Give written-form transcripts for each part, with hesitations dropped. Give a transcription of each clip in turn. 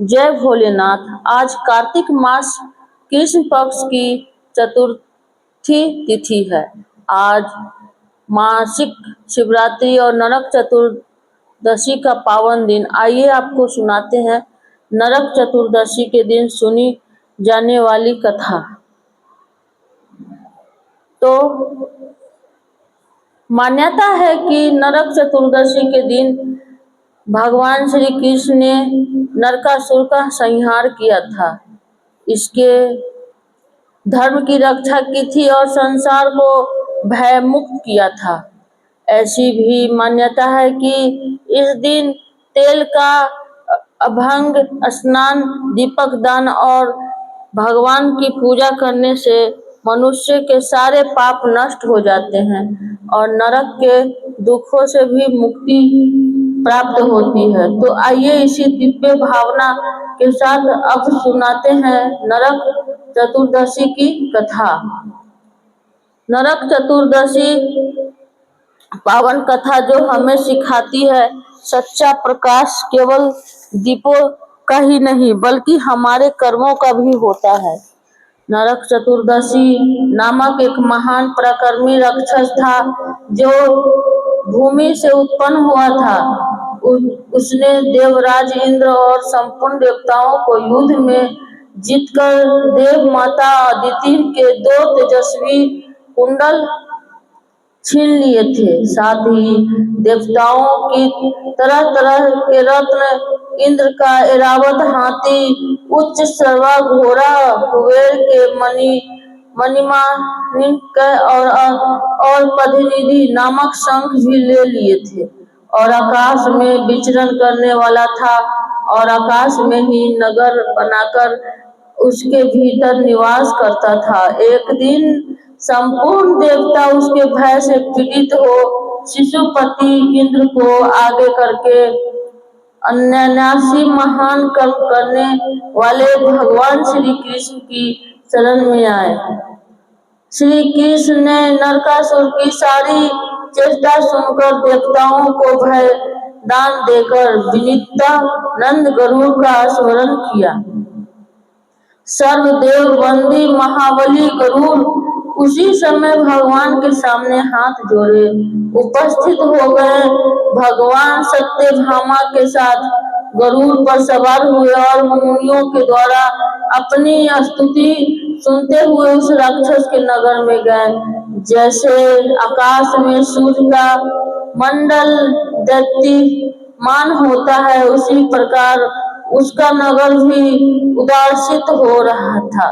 जय भोलेनाथ। आज कार्तिक मास कृष्ण पक्ष की चतुर्थी तिथि है। आज मासिक शिवरात्रि और नरक चतुर्दशी का पावन दिन। आइए आपको सुनाते हैं नरक चतुर्दशी के दिन सुनी जाने वाली कथा। तो मान्यता है कि नरक चतुर्दशी के दिन भगवान श्री कृष्ण ने नरकासुर का संहार किया था। इसके धर्म की रक्षा की थी और संसार को भय मुक्त किया था। ऐसी भी मान्यता है कि इस दिन तेल का अभंग स्नान, दीपक दान और भगवान की पूजा करने से मनुष्य के सारे पाप नष्ट हो जाते हैं और नरक के दुखों से भी मुक्ति प्राप्त होती है। तो आइए इसी दिव्य भावना के साथ अब सुनाते हैं नरक चतुर्दशी की कथा। नरक चतुर्दशी पावन कथा जो हमें सिखाती है सच्चा प्रकाश केवल दीपों का ही नहीं बल्कि हमारे कर्मों का भी होता है। नरक चतुर्दशी नामक एक महान पराक्रमी राक्षस था जो भूमि से उत्पन्न हुआ था। उसने देवराज इंद्र और संपूर्ण देवताओं को युद्ध में जीतकर देव माता अदिति के 2 तेजस्वी कुंडल छीन लिए थे। साथ ही देवताओं की तरह तरह के रत्न, इंद्र का ऐरावत हाथी, उच्च सर्वा घोड़ा, कुबेर के मणिमाणिक और पद्मनिधि नामक शंख भी ले लिए थे और आकाश में विचरण करने वाला था और आकाश में ही नगर बनाकर उसके भीतर निवास करता था। एक दिन संपूर्ण देवता उसके भय से पीड़ित हो शिशुपति इंद्र को आगे करके अनायासी महान कर्म करने वाले भगवान श्री कृष्ण की शरण में आए। श्री कृष्ण ने नरकासुर की सारी चेष्टा सुनकर देवताओं को भय दान देकर विनीता नंद गरुड़ का स्मरण किया। सर्वदेव वंदी महाबली गरुड़ उसी समय भगवान के सामने हाथ जोड़े उपस्थित हो गए। भगवान सत्यभामा के साथ गरुड़ पर सवार हुए और मुनियों के द्वारा अपनी स्तुति सुनते हुए उस राक्षस के नगर में गए। जैसे आकाश में सूर्य का मंडल दैदीप्यमान होता है उसी प्रकार उसका नगर भी उदासित हो रहा था।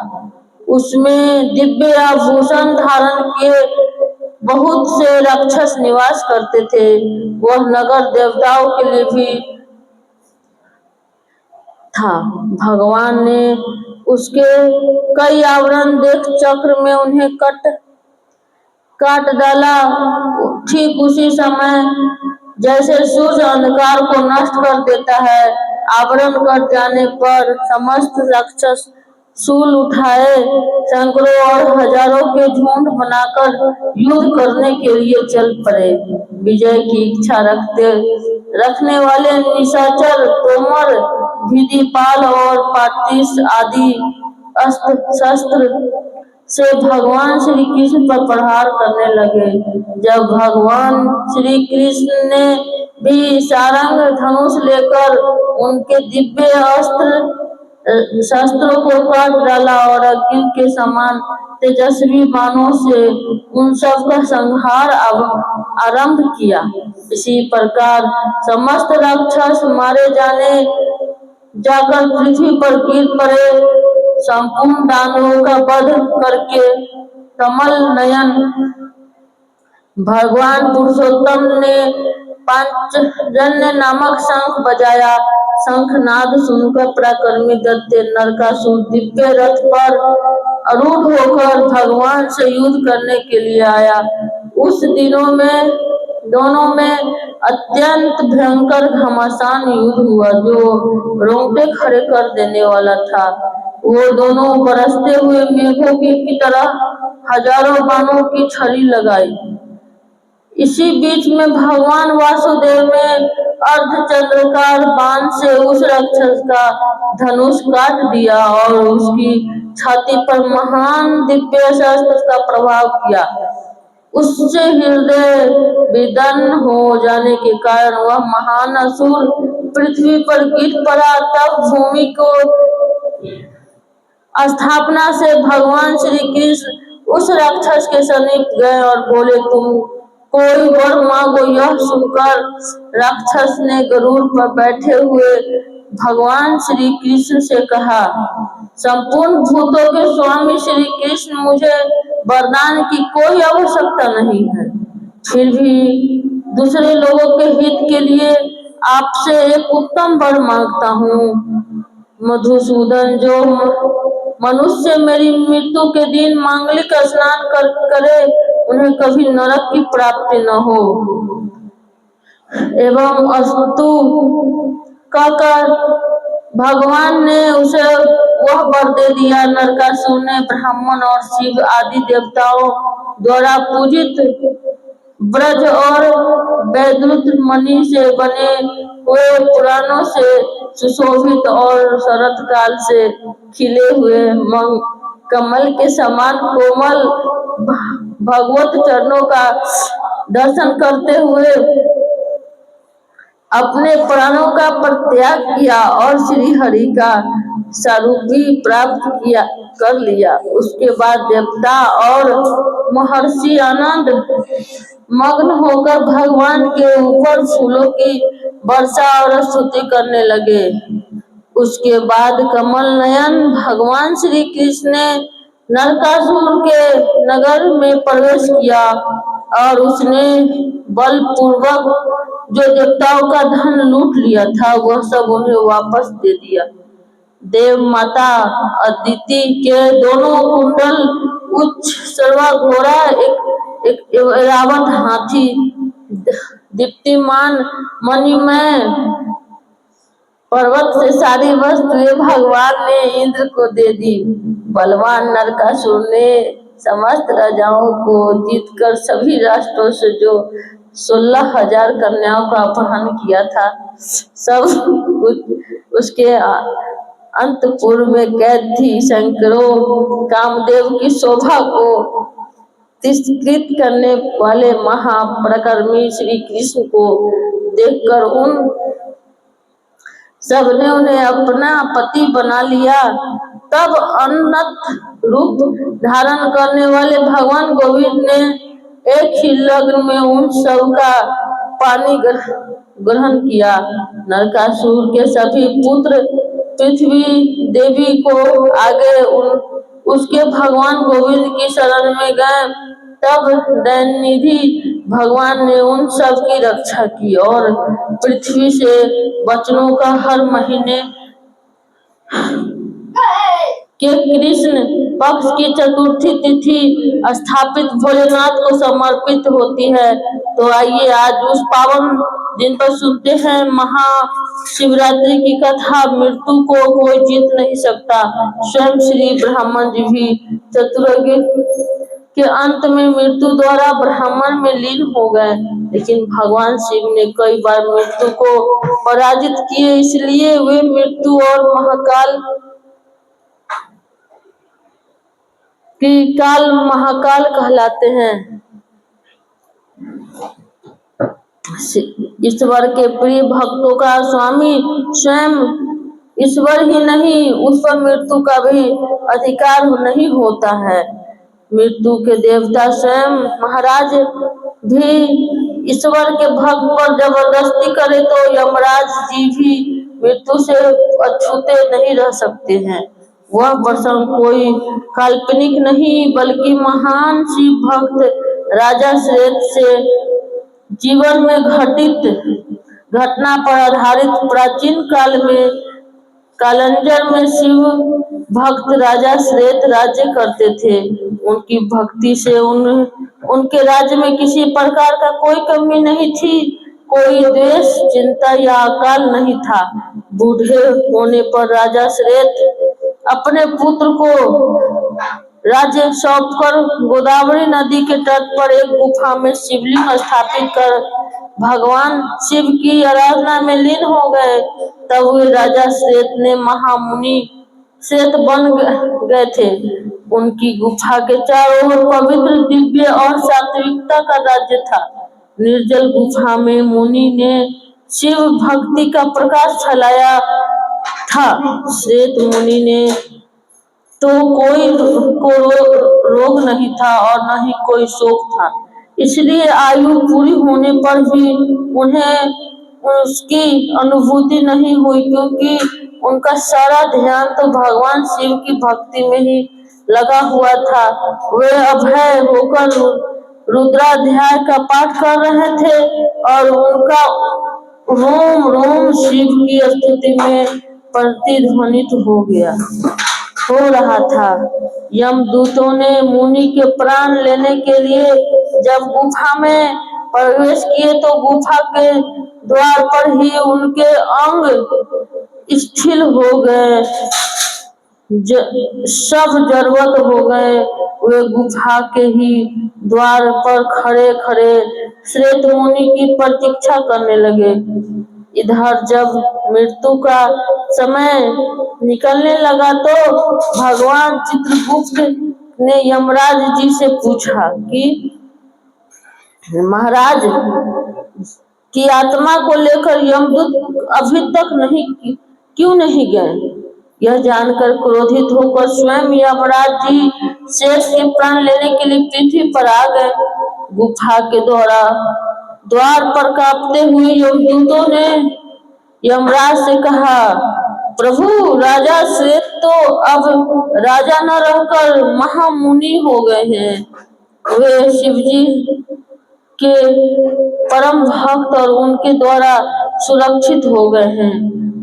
उसमें दिव्य आभूषण धारण किए बहुत से राक्षस निवास करते थे। वह नगर देवताओं के लिए भी था। भगवान ने उसके कई आवरण देख चक्र में उन्हें काट डाला। ठीक उसी समय जैसे सूर्य अंधकार को नष्ट कर देता है, आवरण कट जाने पर समस्त राक्षस शूल उठाए सैकड़ों और हजारों के झुंड बनाकर युद्ध करने के लिए चल पड़े। विजय की इच्छा रखने वाले निशाचर, तोमर, भिदिपाल और पाटिस आदि अस्त्र शस्त्र से भगवान श्री कृष्ण पर प्रहार करने लगे। जब भगवान श्री कृष्ण ने भी सारंग धनुष लेकर उनके दिव्य शस्त्रों को काट डाला और अग्नि के समान तेजस्वी बाणों से उन सब का संहार आरंभ किया। इसी प्रकार समस्त राक्षस मारे जाकर पृथ्वी पर गिर पड़े। संपूर्ण दानवों का वध करके कमल नयन भगवान पुरुषोत्तम ने पांचजन्य नामक शंख बजाया। शंखनाद सुनकर पराक्रमी दैत्य नरकासुर दिव्य रथ पर आरूढ़ होकर भगवान से युद्ध करने के लिए आया। उस दोनों में अत्यंत भयंकर घमासान युद्ध हुआ जो रोंगटे खड़े कर देने वाला था। वो दोनों बरसते हुए मेघों की तरह हजारों बाणों की छड़ी लगाई। इसी बीच में भगवान वासुदेव ने अर्धचंद्राकार बाण से उस राक्षस का धनुष काट दिया और उसकी छाती पर महान दिव्य शस्त्र का प्रभाव किया। उससे हृदय विदीर्ण हो जाने के कारण वह महान असुर पृथ्वी पर गिर पड़ा। तब भूमि को स्थापना से भगवान श्री कृष्ण उस राक्षस के समीप गए और बोले, तुम कोई वर मांगो। यह सुनकर राक्षस ने गरुड़ पर बैठे हुए भगवान श्री कृष्ण से कहा, संपूर्ण भूतों के स्वामी श्री कृष्ण, मुझे वरदान की कोई आवश्यकता नहीं है, फिर भी दूसरे लोगों के हित के लिए आपसे एक उत्तम वर मांगता हूँ। मधुसूदन, जो मनुष्य मेरी मृत्यु के दिन मांगलिक स्नान करे, उन्हें कभी नरक की प्राप्ति न हो। एवं अस्तु कहकर भगवान ने उसे वह वर दे दिया। नरकासुर ने ब्राह्मण और शिव आदि देवताओं द्वारा पूजित ब्रज और वैदुत मणि से बने हुए पुराणों से सुशोभित और शरत काल से खिले हुए कमल के समान कोमल भगवत चरणों का दर्शन करते हुए अपने प्राणों का परित्याग किया और श्री हरि का सारूपी प्राप्त कर लिया। उसके बाद देवता और महर्षि आनंद मग्न होकर भगवान के ऊपर फूलों की वर्षा और स्तुति करने लगे। उसके बाद कमल नयन भगवान श्री कृष्ण ने नरकासुर के नगर में प्रवेश किया और उसने बलपूर्वक जो देवताओं का धन लूट लिया था वह सब उन्हें वापस दे दिया। देव माता अदिति के दोनों कुंडल, उच्च सर्वा घोड़ा, एक ऐरावत हाथी, दीप्तिमान मणिमय पर्वत से सारी वस्तुएं भगवान ने इंद्र को दे दी। बलवान नरकासुर ने समस्त राजाओं को जीतकर सभी राष्ट्रों से जो 16,000 कन्याओं का अपहरण किया था, सब कुछ उसके अंतपुर में कैद थी। शंकरों कामदेव की शोभा को तिरस्कृत करने वाले महापराक्रमी श्री कृष्ण को देखकर उन सबने उन्हें अपना पति बना लिया। तब अनंत रूप धारण करने वाले भगवान गोविंद ने एक ही लग्न में उन सब का पानी ग्रहण किया। नरकासुर के सभी पुत्र पृथ्वी देवी को आगे उसके भगवान गोविंद की शरण में गए। तब दयानिधि भगवान ने उन सब की रक्षा की और पृथ्वी से वचनों का हर महीने के कृष्ण पक्ष की चतुर्थी तिथि स्थापित भोलेनाथ को समर्पित होती है। तो आइए आज उस पावन दिन पर सुनते हैं महाशिवरात्रि की कथा। मृत्यु को कोई जीत नहीं सकता। स्वयं श्री ब्रह्मन जी भी चतुर्युगी के अंत में मृत्यु द्वारा ब्रह्मन में लीन हो गए, लेकिन भगवान शिव ने कई बार मृत्यु को पराजित किए, इसलिए वे मृत्यु और महाकाल महाकाल कहलाते हैं। ईश्वर के प्रिय भक्तों का स्वामी स्वयं ईश्वर ही नहीं, उस पर मृत्यु का भी अधिकार नहीं होता है। मृत्यु के देवता स्वयं महाराज भी ईश्वर के भक्त पर जबरदस्ती करे तो यमराज जी भी मृत्यु से अछूते नहीं रह सकते हैं। वह प्रसंग कोई काल्पनिक नहीं बल्कि महान शिव भक्त राजा श्रेष्ठ से जीवन में घटित घटना पर आधारित प्राचीन काल में कालंजर में शिव भक्त राजा श्रेष्ठ राज्य करते थे। उनकी भक्ति से उनके राज्य में किसी प्रकार का कोई कमी नहीं थी, कोई द्वेष, चिंता या अकाल नहीं था। बूढ़े होने पर राजा श्रेष्ठ अपने पुत्र को राज्य सौंपकर गोदावरी नदी के तट पर एक गुफा में शिवलिंग स्थापित कर भगवान शिव की आराधना में लीन हो गए। तब वे राजा श्वेत ने महामुनि श्वेत बन गए थे। उनकी गुफा के चारों ओर पवित्र, दिव्य और सात्विकता का राज्य था। निर्जल गुफा में मुनि ने शिव भक्ति का प्रकाश फैलाया था। श्वेत मुनि ने तो कोई रोग नहीं था और न ही कोई शोक था, इसलिए आयु पूरी होने पर भी उन्हें उसकी अनुभूति नहीं हुई, क्योंकि उनका सारा ध्यान तो भगवान शिव की भक्ति में ही लगा हुआ था। वे अभय होकर रुद्राध्याय का पाठ कर रहे थे और उनका रोम रोम शिव की स्तुति में प्रतिध्वनित हो रहा था। यमदूतों ने मुनि के प्राण लेने के लिए जब गुफा में प्रवेश किए तो गुफा के द्वार पर ही उनके अंग शिथिल हो गए, सब जड़वत हो गए। वे गुफा के ही द्वार पर खड़े खड़े श्वेत मुनि की प्रतीक्षा करने लगे। इधर जब मृत्यु का समय निकलने लगा तो भगवान चित्रगुप्त ने यमराज जी से पूछा कि महाराज की आत्मा को लेकर यमदूत अभी तक क्यों नहीं गए? यह जानकर क्रोधित होकर स्वयं यमराज जी शेष के प्राण लेने के लिए पृथ्वी पर आ गए। गुफा के द्वार पर कांपते हुए यमदूतों ने यमराज से कहा, प्रभु, राजा श्वेत तो अब राजा न रहकर महामुनि हो गए हैं। वे शिवजी के परम भक्त और उनके द्वारा सुरक्षित हो गए हैं।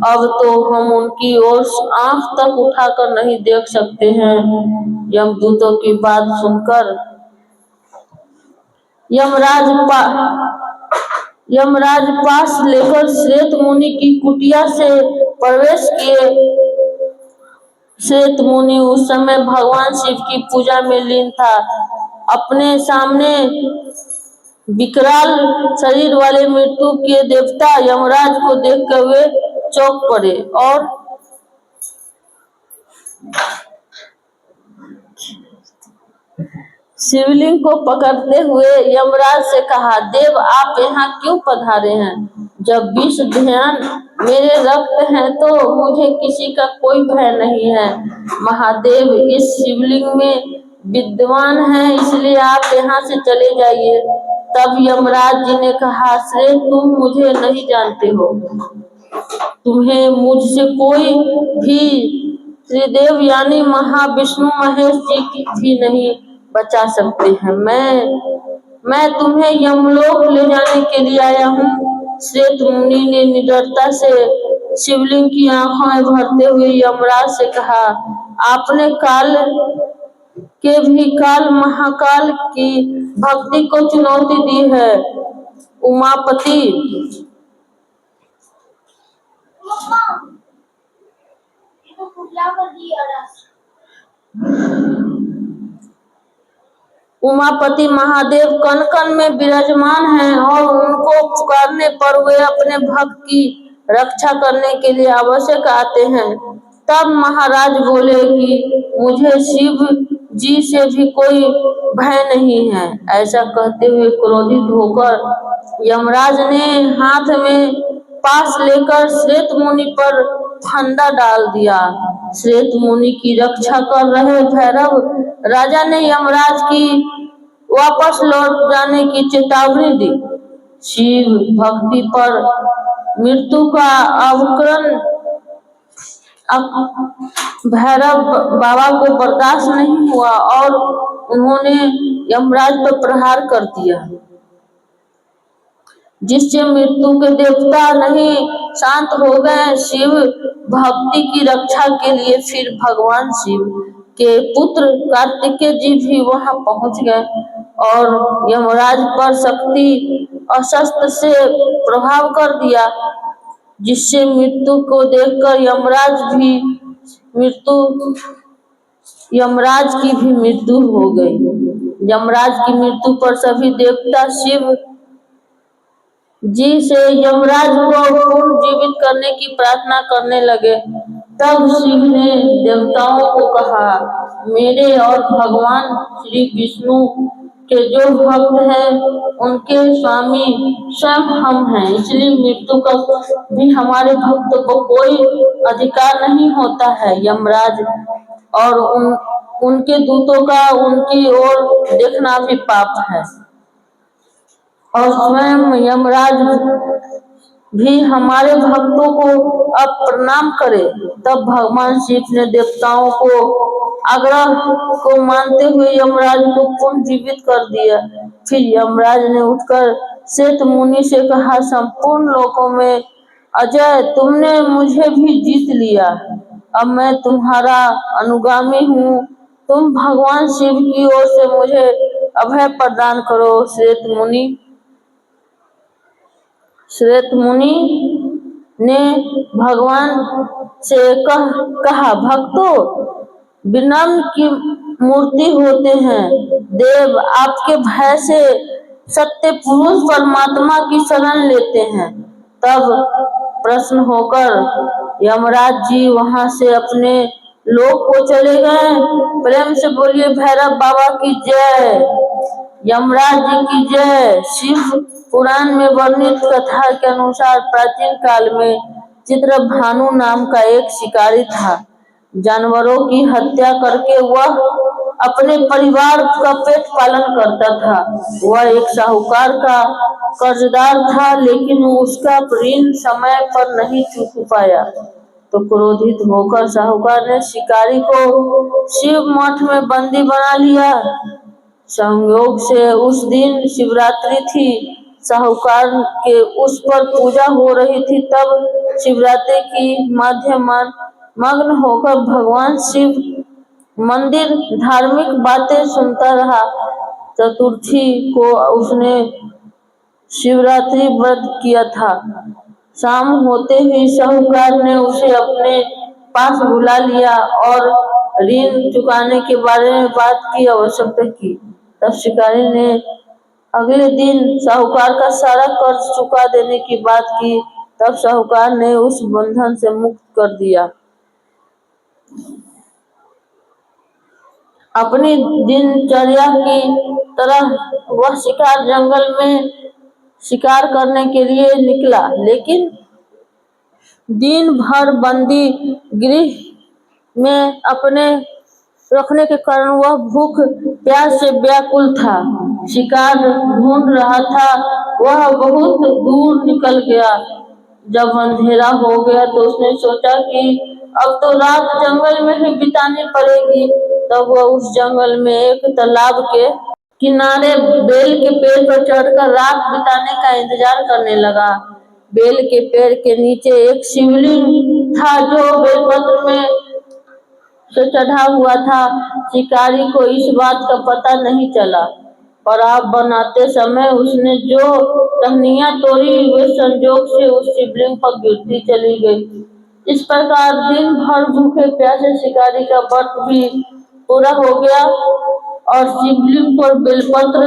अब तो हम उनकी ओर आंख तक उठाकर नहीं देख सकते हैं। यमदूतों की बात सुनकर यमराज पास लेकर श्वेत मुनि की कुटिया से प्रवेश किए। श्वेत मुनि उस समय भगवान शिव की पूजा में लीन था। अपने सामने विकराल शरीर वाले मृत्यु के देवता यमराज को देखकर वे चौंक पड़े और शिवलिंग को पकड़ते हुए यमराज से कहा, देव, आप यहाँ क्यों पधारे हैं? जब विष ध्यान मेरे रक्त हैं तो मुझे किसी का कोई भय नहीं है। महादेव इस शिवलिंग में विद्यमान है, इसलिए आप यहाँ से चले जाइए। तब यमराज जी ने कहा, श्रेष्ठ, तुम मुझे नहीं जानते हो, तुम्हें मुझसे कोई भी त्रिदेव यानी महाविष्णु महेश जी भी नहीं बचा सकते हैं। मैं तुम्हें यमलोक ले जाने के लिए आया हूँ। श्वेत मुनि ने निडरता से शिवलिंग की आंखों में भरते हुए यमराज से कहा, आपने काल के भी काल महाकाल की भक्ति को चुनौती दी है। उमापति महादेव कण कण में विराजमान हैं और उनको पुकारने पर वे अपने भक्त की रक्षा करने के लिए आवश्यक आते हैं। तब महाराज बोले कि मुझे शिव जी से भी कोई भय नहीं है। ऐसा कहते हुए क्रोधित होकर यमराज ने हाथ में पास लेकर श्वेत मुनि पर फंदा डाल दिया। श्वेत मुनि की रक्षा कर रहे भैरव राजा ने यमराज की वापस लौट जाने की चेतावनी दी। शिव भक्ति पर मृत्यु का अवकरण भैरव बाबा को बर्दाश्त नहीं हुआ और उन्होंने यमराज पर प्रहार कर दिया, जिससे मृत्यु के देवता नहीं शांत हो गए। शिव भक्ति की रक्षा के लिए फिर भगवान शिव के पुत्र कार्तिकेय जी भी वहां पहुंच गए और यमराज पर शक्ति अस्त्र से प्रभाव कर दिया, जिससे मृत्यु को देखकर यमराज भी मृत्यु यमराज की भी मृत्यु हो गई। यमराज की मृत्यु पर सभी देवता शिव जी से यमराज को पुनर्जीवित करने की प्रार्थना करने लगे। तब शिव ने देवताओं को कहा, मेरे और भगवान श्री विष्णु के जो भक्त हैं उनके स्वामी स्वयं हम हैं, इसलिए मृत्यु का भी हमारे भक्त को कोई अधिकार नहीं होता है। यमराज और उनके दूतों का उनकी ओर देखना भी पाप है और स्वयं यमराज भी हमारे भक्तों को अब प्रणाम करे। तब भगवान शिव ने देवताओं को आग्रह को मानते हुए यमराज को पुनर्जीवित कर दिया। फिर यमराज ने उठकर श्वेत मुनि से कहा, संपूर्ण लोकों में अजय तुमने मुझे भी जीत लिया, अब मैं तुम्हारा अनुगामी हूँ, तुम भगवान शिव की ओर से मुझे अभय प्रदान करो। श्वेत मुनि ने भगवान से कहा, भक्तों विनम्र की मूर्ति होते हैं, देव आपके भय से सत्य पुरुष परमात्मा की शरण लेते हैं। तब प्रसन्न होकर यमराज जी वहां से अपने लोक को चले गए। प्रेम से बोलिए भैरव बाबा की जय, यमराज जी की जय। शिव पुराण में वर्णित कथा के अनुसार प्राचीन काल में चित्रभानु नाम का एक शिकारी था। जानवरों की हत्या करके वह अपने परिवार का पेट पालन करता था। वह एक साहूकार का कर्जदार था, लेकिन उसका ऋण समय पर नहीं चुका पाया, तो क्रोधित होकर साहूकार ने शिकारी को शिव मठ में बंदी बना लिया। संयोग से उस दिन शिवरात्रि थी, साहूकार के उस पर पूजा हो रही थी। तब शिवरात्रि की मग्न होकर भगवान शिव मंदिर धार्मिक बातें सुनता रहा। चतुर्थी को उसने शिवरात्रि व्रत किया था। शाम होते ही साहूकार ने उसे अपने पास बुला लिया और ऋण चुकाने के बारे में बात की आवश्यकता की। तब शिकारी ने अगले दिन साहूकार का सारा कर्ज चुका देने की बात की। तब साहूकार ने उस बंधन से मुक्त कर दिया। अपनी दिनचर्या की तरह वह शिकार जंगल में शिकार करने के लिए निकला, लेकिन दिन भर बंदी गृह में अपने रखने के कारण वह भूख प्यास से व्याकुल था। शिकार ढूंढ रहा था। वह बहुत दूर निकल गया। जब अंधेरा हो गया तो उसने सोचा कि अब तो रात जंगल में ही बितानी पड़ेगी। तब वह उस जंगल में एक तालाब के किनारे बेल के पेड़ पर चढ़कर रात बिताने का इंतजार करने लगा। बेल के पेड़ के नीचे एक शिवलिंग था जो बेलपत्र में से चढ़ा हुआ था। शिकारी को इस बात का पता नहीं चला, पर आप बनाते समय उसने जो टहनियां तोड़ी वे संजोग से उस शिवलिंग पर गिरती चली गई। इस प्रकार दिन भर भूखे प्यासे शिकारी का व्रत भी पूरा हो गया और शिवलिंग पर बेलपत्र